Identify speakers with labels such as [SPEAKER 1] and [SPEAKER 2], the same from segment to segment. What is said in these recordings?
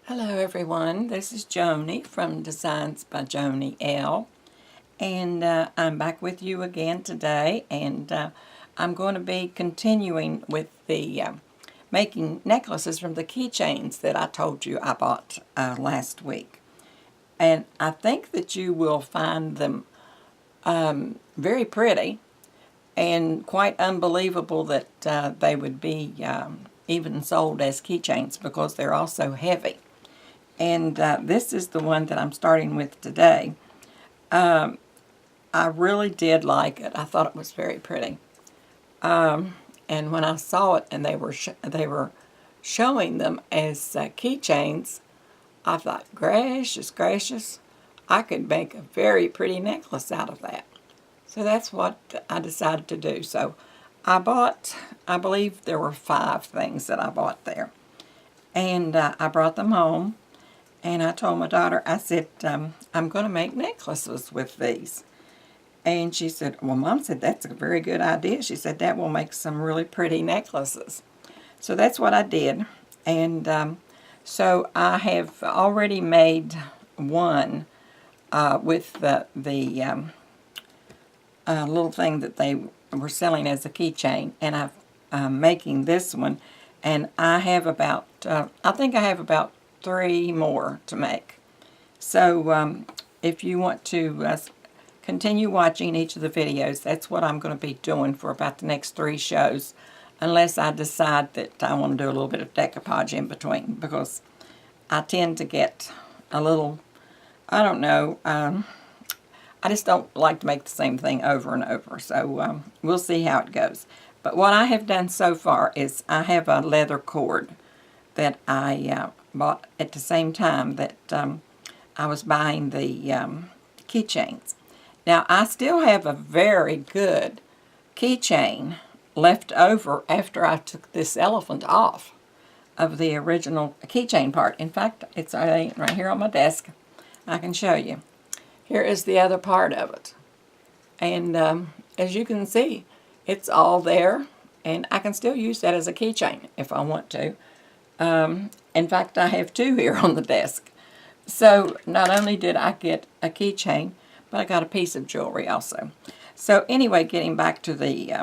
[SPEAKER 1] Hello everyone, this is Joni from Designs by Joni L. And I'm back with you again today, and I'm going to be continuing with the making necklaces from the keychains that I told you I bought last week. And I think that you will find them very pretty and quite unbelievable that they would be even sold as keychains because they're also heavy. And this is the one that I'm starting with today. I really did like it. I thought it was very pretty. And when I saw it and they were showing them as keychains, I thought, gracious, I could make a very pretty necklace out of that. So that's what I decided to do. So I believe there were 5 things that I bought there. And I brought them home. And I told my daughter, I said, I'm going to make necklaces with these. And she said, well, Mom said, that's a very good idea. She said, that will make some really pretty necklaces. So that's what I did. And so I have already made one with the little thing that they were selling as a keychain. And I'm making this one. And I have about, I think I have about 3 more to make. So if you want to continue watching each of the videos, that's what I'm going to be doing for about the next 3 shows, unless I decide that I want to do a little bit of decoupage in between, because I tend to get a little, I don't know, I just don't like to make the same thing over and over. So we'll see how it goes. But what I have done so far is I have a leather cord that I bought at the same time that I was buying the keychains. Now, I still have a very good keychain left over after I took this elephant off of the original keychain part. In fact, it's right here on my desk. I can show you. Here is the other part of it. And as you can see, it's all there, and I can still use that as a keychain if I want to. In fact, I have 2 here on the desk. So not only did I get a keychain, but I got a piece of jewelry also. So anyway, getting back to the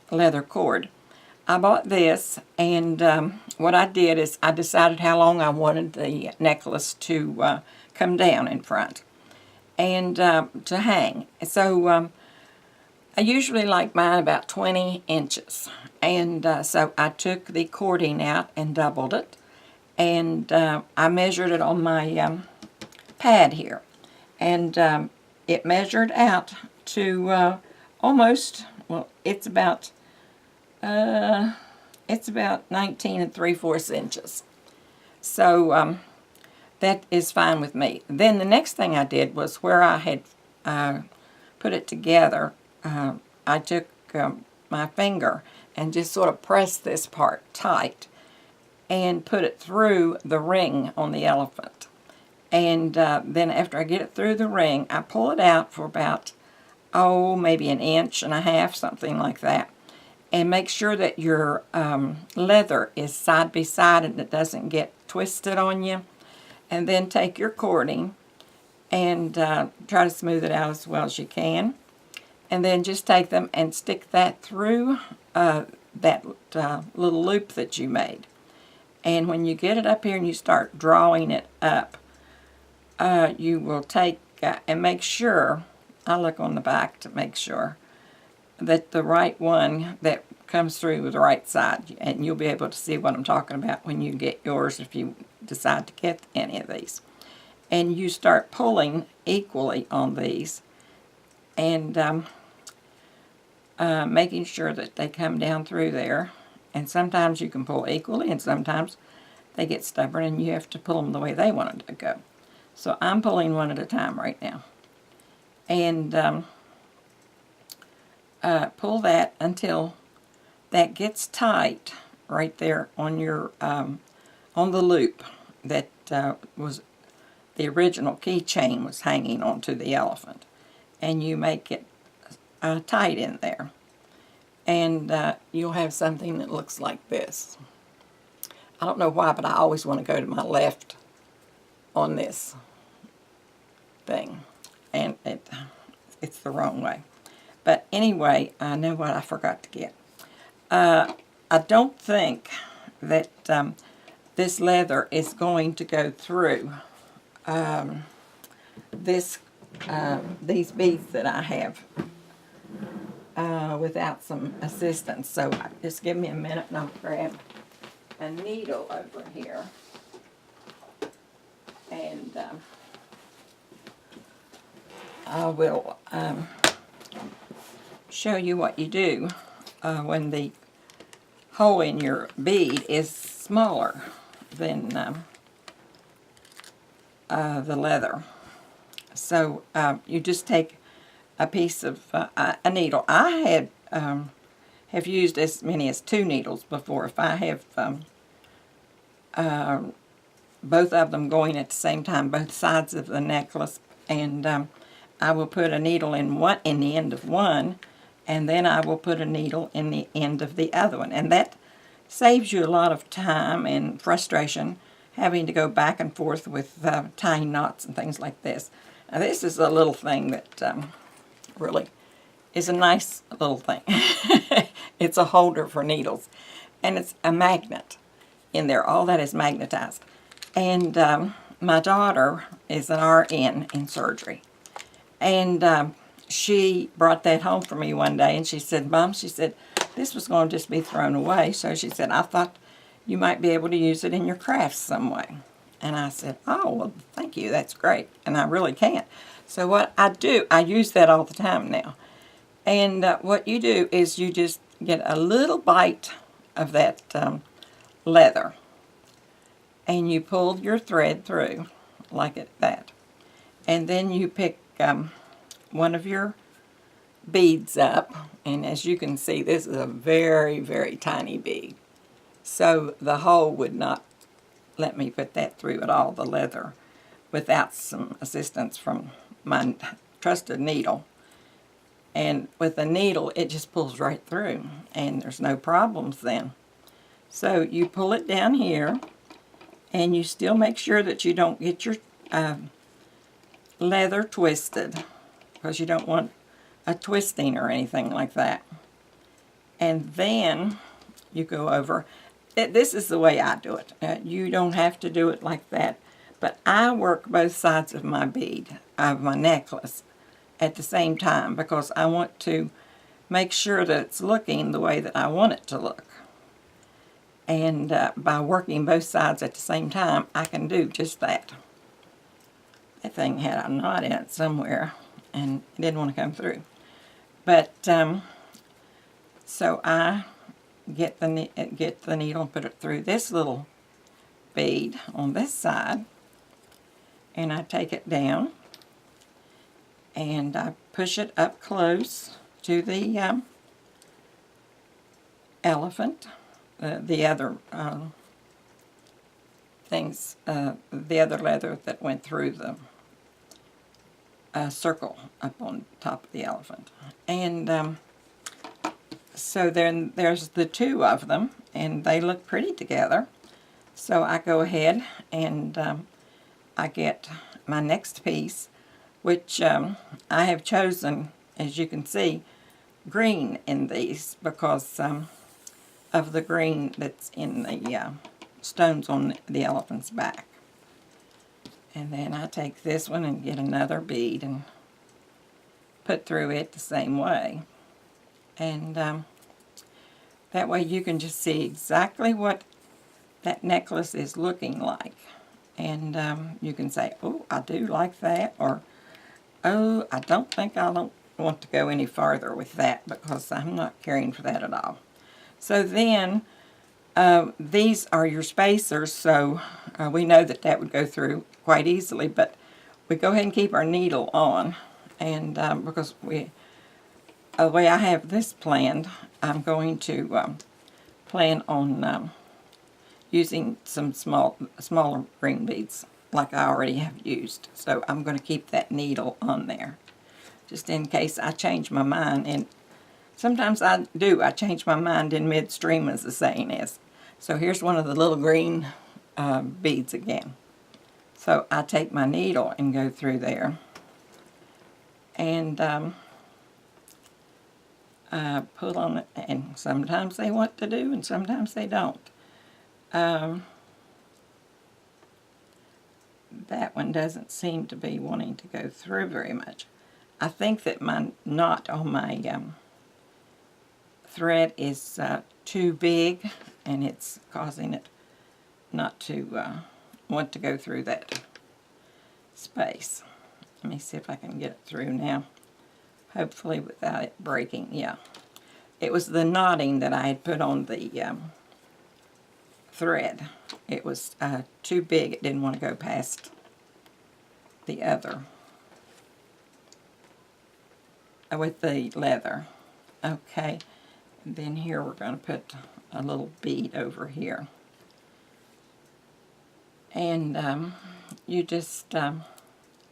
[SPEAKER 1] leather cord, I bought this, and what I did is I decided how long I wanted the necklace to come down in front and to hang. So I usually like mine about 20 inches. And so I took the cording out and doubled it. And I measured it on my pad here. And it measured out to almost, well, it's about 19 3/4 inches. So that is fine with me. Then the next thing I did was where I had put it together, I took my finger and just sort of pressed this part tight and put it through the ring on the elephant. And then after I get it through the ring, I pull it out for about, maybe 1.5 inches, something like that. And make sure that your leather is side by side and it doesn't get twisted on you. And then take your cording and try to smooth it out as well as you can. And then just take them and stick that through that little loop that you made. And when you get it up here and you start drawing it up, you will take and make sure, I look on the back to make sure that the right one that comes through the right side, and you'll be able to see what I'm talking about when you get yours if you decide to get any of these. And you start pulling equally on these and making sure that they come down through there. And sometimes you can pull equally, and sometimes they get stubborn and you have to pull them the way they want them to go. So I'm pulling one at a time right now. And pull that until that gets tight right there on your on the loop that was the original keychain was hanging onto the elephant. And you make it tight in there. And you'll have something that looks like this. I don't know why, but I always want to go to my left on this thing, and it's the wrong way. But anyway, I know what I forgot to get. I don't think that this leather is going to go through these beads that I have without some assistance. So just give me a minute and I'll grab a needle over here. And I will show you what you do when the hole in your bead is smaller than the leather. So you just take a piece of a needle. I have used as many as 2 needles before. If I have both of them going at the same time, both sides of the necklace, and I will put a needle in the end of one, and then I will put a needle in the end of the other one, and that saves you a lot of time and frustration having to go back and forth with tying knots and things like this. Now this is a little thing that really is a nice little thing. It's a holder for needles, and it's a magnet in there. All that is magnetized. And my daughter is an RN in surgery, and she brought that home for me one day, and she said, Mom, she said, this was going to just be thrown away. So she said, I thought you might be able to use it in your crafts some way. And I said, oh, well, thank you, that's great. And I really can't. So what I do, I use that all the time now. And what you do is you just get a little bite of that leather, and you pull your thread through like that. And then you pick one of your beads up, and as you can see, this is a very, very tiny bead. So the hole would not let me put that through at all, the leather, without some assistance from my trusted needle. And with the needle, it just pulls right through, and there's no problems then. So you pull it down here, and you still make sure that you don't get your leather twisted, because you don't want a twisting or anything like that. And then you go over. This is the way I do it. You don't have to do it like that, but I work both sides of my bead, of my necklace, at the same time, because I want to make sure that it's looking the way that I want it to look. And by working both sides at the same time, I can do just that. That thing had a knot in it somewhere, and it didn't want to come through. But so I get the needle and put it through this little bead on this side, and I take it down, and I push it up close to the elephant. The other things, the other leather that went through the circle up on top of the elephant. And so then there's the 2 of them, and they look pretty together. So I go ahead and I get my next piece, which I have chosen, as you can see, green in these because of the green that's in the stones on the elephant's back. And then I take this one and get another bead and put through it the same way. And that way you can just see exactly what that necklace is looking like. And you can say, oh, I do like that, or oh, I don't want to go any farther with that because I'm not caring for that at all. So then these are your spacers, so we know that that would go through quite easily, but we go ahead and keep our needle on, and because the way I have this planned, I'm going to plan on using some smaller green beads like I already have used. So I'm going to keep that needle on there just in case I change my mind, and sometimes I do. I change my mind in midstream, as the saying is. So here's one of the little green beads again. So I take my needle and go through there, and I pull on it, and sometimes they want to do and sometimes they don't. That one doesn't seem to be wanting to go through very much. I think that my knot on my thread is too big, and it's causing it not to want to go through that space. Let me see if I can get it through now, hopefully without it breaking. Yeah, it was the knotting that I had put on the thread. It was too big. It didn't want to go past the other with the leather. Okay, and then here we're going to put a little bead over here, and you just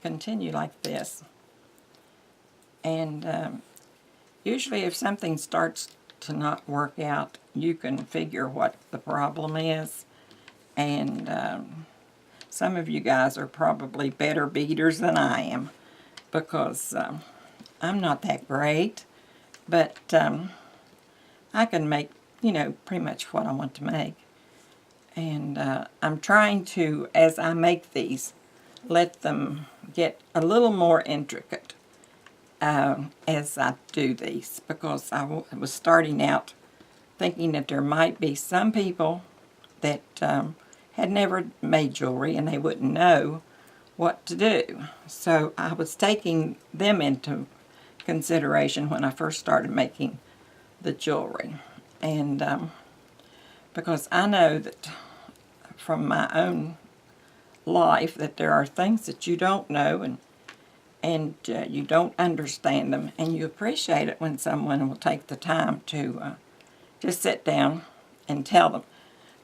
[SPEAKER 1] continue like this. And usually if something starts to not work out, you can figure what the problem is. And some of you guys are probably better beaders than I am, because I'm not that great, but I can make, you know, pretty much what I want to make. And I'm trying to, as I make these, let them get a little more intricate as I do these, because I was starting out thinking that there might be some people that had never made jewelry and they wouldn't know what to do. So I was taking them into consideration when I first started making the jewelry. And because I know that from my own life that there are things that you don't know, and you don't understand them, and you appreciate it when someone will take the time to just sit down and tell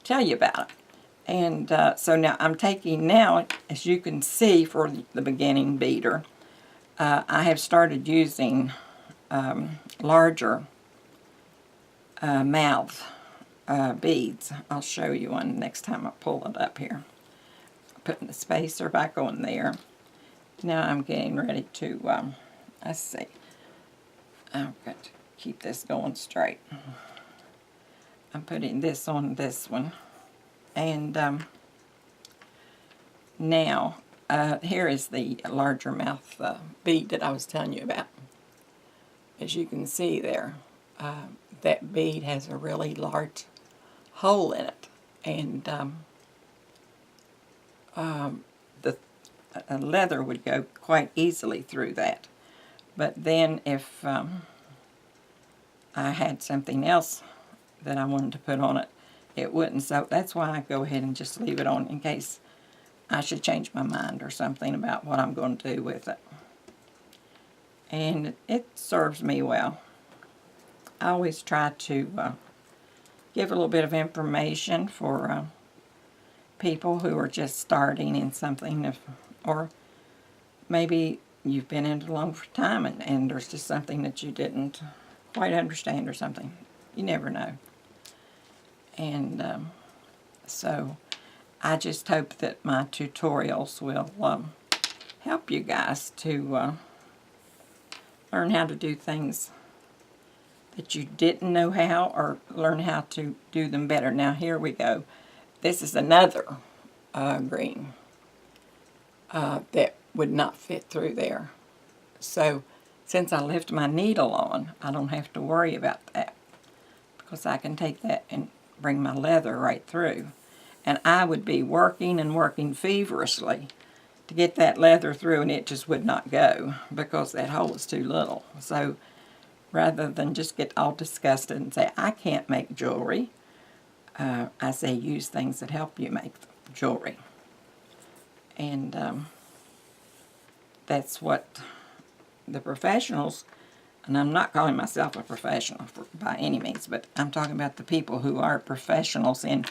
[SPEAKER 1] you about it. And so now I'm taking, now as you can see, for the beginning beader, I have started using larger mouth beads. I'll show you one next time I pull it up here. Putting the spacer back on there. Now I'm getting ready to, let's see, I've got to keep this going straight. I'm putting this on this one. And now, here is the larger mouth bead that I was telling you about. As you can see there, that bead has a really large hole in it. And the leather would go quite easily through that. But then if I had something else that I wanted to put on it, it wouldn't. So that's why I go ahead and just leave it on in case I should change my mind or something about what I'm going to do with it. And it serves me well. I always try to give a little bit of information for people who are just starting in something, or maybe you've been in it a long time and there's just something that you didn't quite understand or something. You never know. And so I just hope that my tutorials will help you guys to learn how to do things that you didn't know how, or learn how to do them better. Now here we go. This is another green that would not fit through there. So since I left my needle on, I don't have to worry about that, because I can take that and bring my leather right through. And I would be working and working feverishly to get that leather through, and it just would not go because that hole is too little. So rather than just get all disgusted and say, I can't make jewelry, I say use things that help you make jewelry. And that's what the professionals, and I'm not calling myself a professional by any means, but I'm talking about the people who are professionals in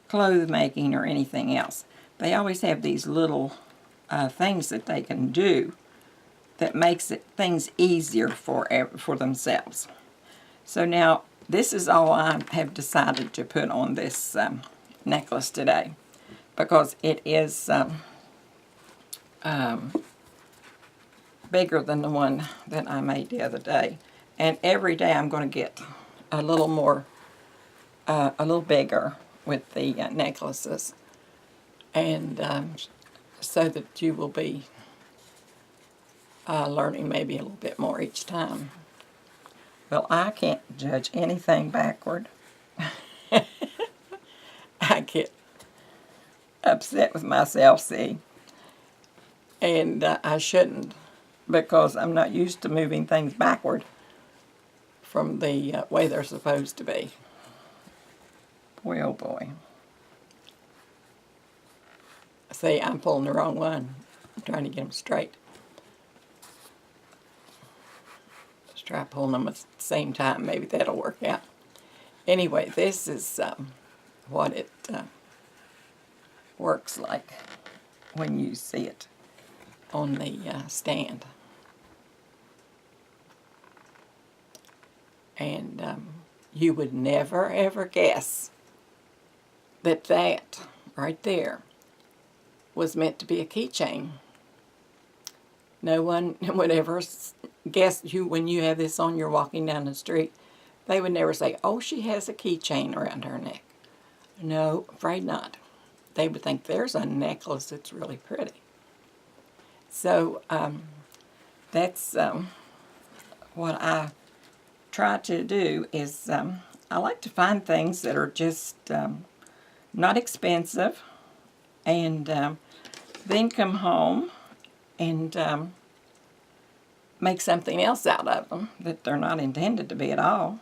[SPEAKER 1] clothes making or anything else. They always have these little things that they can do that makes things easier for themselves. So now this is all I have decided to put on this necklace today, because it is bigger than the one that I made the other day. And every day I'm going to get a little more, a little bigger with the necklaces. And so that you will be learning maybe a little bit more each time. Well, I can't judge anything backward. I get upset with myself, see, and I shouldn't, because I'm not used to moving things backward from the way they're supposed to be. Boy, oh boy. See, I'm pulling the wrong one. I'm trying to get them straight. Let's try pulling them at the same time. Maybe that'll work out. Anyway, this is what it works like when you see it on the stand. And you would never ever guess that that right there was meant to be a keychain. No one would ever guess you when you have this on, you're walking down the street. They would never say, oh, she has a keychain around her neck. No, afraid not. They would think there's a necklace that's really pretty. So that's what I try to do is I like to find things that are just not expensive, and then come home and make something else out of them that they're not intended to be at all,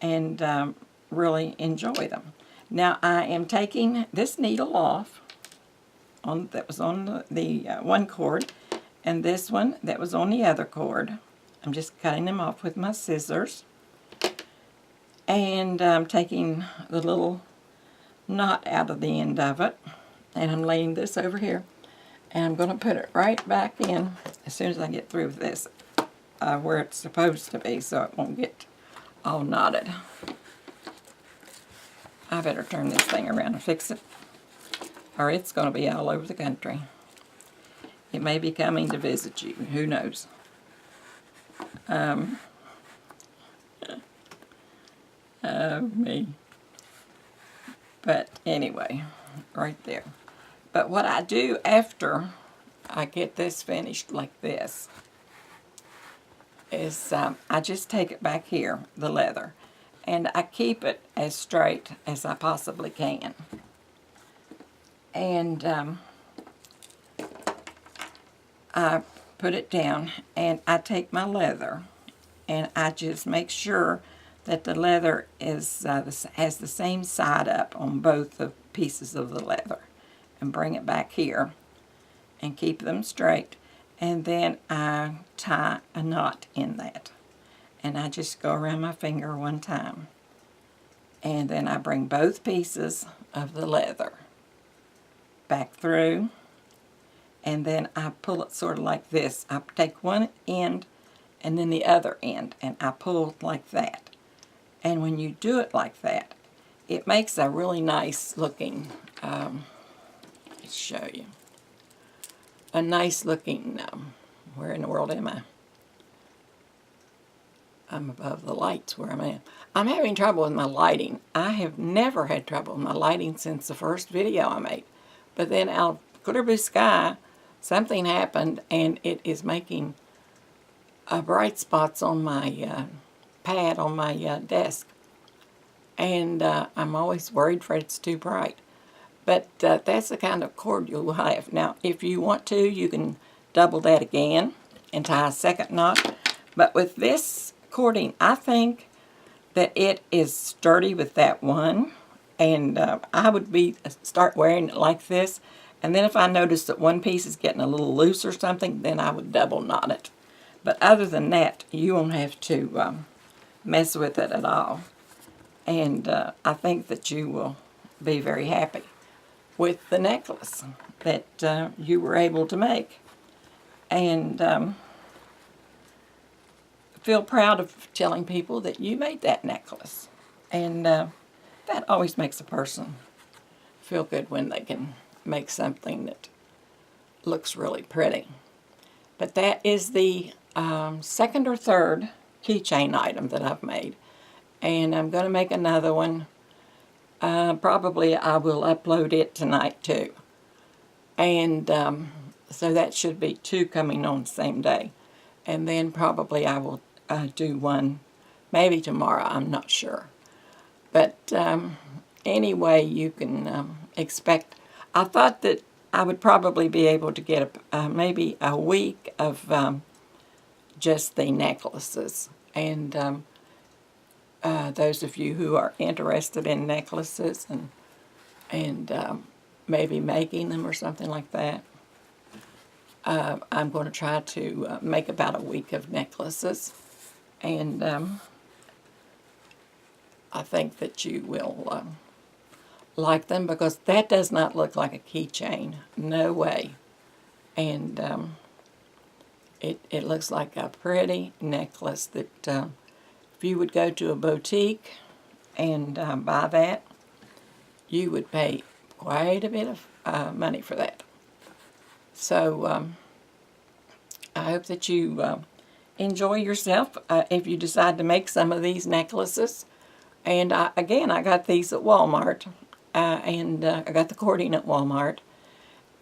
[SPEAKER 1] and really enjoy them. Now I am taking this needle off that was on the one cord, and this one that was on the other cord. I'm just cutting them off with my scissors, and I'm taking the little knot out of the end of it, and I'm laying this over here, and I'm going to put it right back in as soon as I get through with this where it's supposed to be, so it won't get all knotted. I better turn this thing around and fix it, or it's going to be all over the country. It may be coming to visit you, who knows. Me. But anyway, right there. But what I do after I get this finished like this is I just take it back here, the leather, and I keep it as straight as I possibly can. And I put it down, and I take my leather, and I just make sure that the leather is has the same side up on both the pieces of the leather, and bring it back here and keep them straight, and then I tie a knot in that, and I just go around my finger one time, and then I bring both pieces of the leather back through, and then I pull it sort of like this. I take one end and then the other end, and I pull like that. And when you do it like that, it makes a really nice looking, let's show you, a nice looking, where in the world am I? I'm above the lights where I'm at. I'm having trouble with my lighting. I have never had trouble with my lighting since the first video I made. But then out of clear blue sky, something happened, and it is making bright spots on my pad on my desk, and I'm always worried for it's too bright. But that's the kind of cord you'll have. Now, if you want to, you can double that again and tie a second knot. But with this cording, I think that it is sturdy with that one, and I would start wearing it like this. And then if I notice that one piece is getting a little loose or something, then I would double knot it. But other than that, you won't have to mess with it at all. And I think that you will be very happy with the necklace that you were able to make. And feel proud of telling people that you made that necklace. And that always makes a person feel good when they can make something that looks really pretty. But that is the second or third keychain item that I've made. And I'm going to make another one. Probably I will upload it tonight too. And so that should be 2 coming on the same day. And then probably I will do one maybe tomorrow, I'm not sure. But anyway, you can expect, I thought that I would probably be able to get maybe a week of just the necklaces. And those of you who are interested in necklaces and maybe making them or something like that, I'm going to try to make about a week of necklaces. And I think that you will like them, because that does not look like a keychain. No way. And it looks like a pretty necklace that if you would go to a boutique and buy that, you would pay quite a bit of money for that. So I hope that you enjoy yourself if you decide to make some of these necklaces. And again, I got these at Walmart, and I got the cording at Walmart.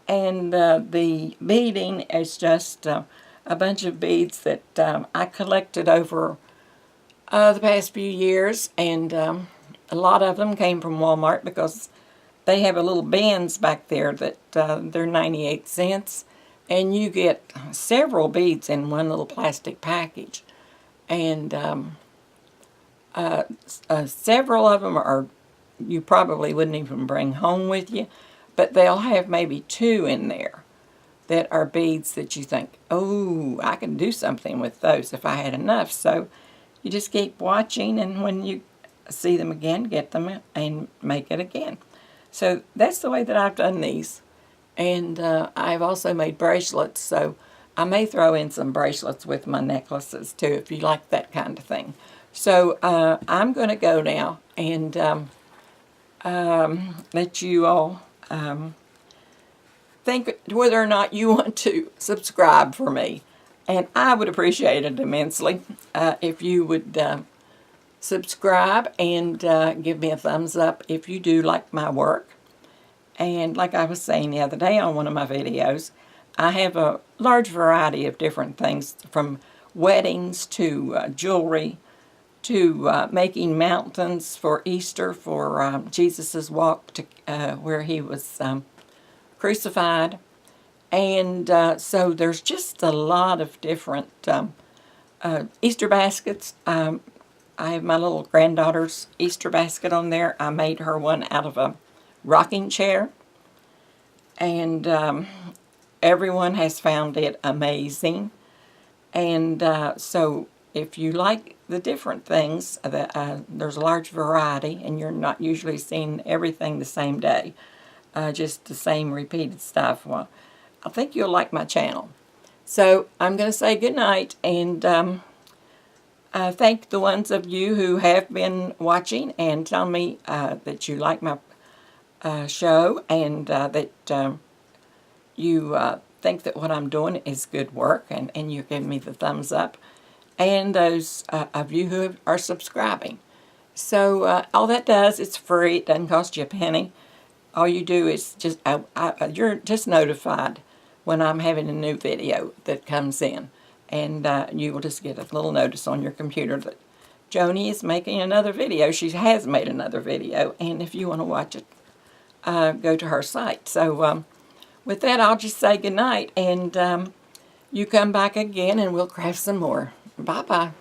[SPEAKER 1] And the beading is just a bunch of beads that I collected over the past few years, and a lot of them came from Walmart because they have a little bins back there that they're 98 cents, and you get several beads in one little plastic package. And several of them are, you probably wouldn't even bring home with you, but they'll have maybe 2 in there that are beads that you think, oh, I can do something with those if I had enough. So you just keep watching, and when you see them again, get them and make it again. So that's the way that I've done these. And I've also made bracelets, so I may throw in some bracelets with my necklaces too, if you like that kind of thing. So I'm going to go now and let you all think whether or not you want to subscribe for me. And I would appreciate it immensely if you would subscribe and give me a thumbs up if you do like my work. And like I was saying the other day on one of my videos, I have a large variety of different things, from weddings to jewelry to making mountains for Easter, for Jesus' walk to where he was crucified. And so there's just a lot of different Easter baskets. I have my little granddaughter's Easter basket on there. I made her one out of a rocking chair. And everyone has found it amazing. And so if you like the different things, there's a large variety, and you're not usually seeing everything the same day, just the same repeated stuff. Well, I think you'll like my channel. So I'm going to say good night, and thank the ones of you who have been watching and tell me that you like my show, and that you think that what I'm doing is good work, and you're giving me the thumbs up, and those of you who are subscribing. So all that does, it's free. It doesn't cost you a penny. All you do is just, you're just notified when I'm having a new video that comes in, and you will just get a little notice on your computer that Joni is making another video. She has made another video, and if you want to watch it, go to her site. So with that, I'll just say goodnight, and you come back again and we'll craft some more. Bye-bye.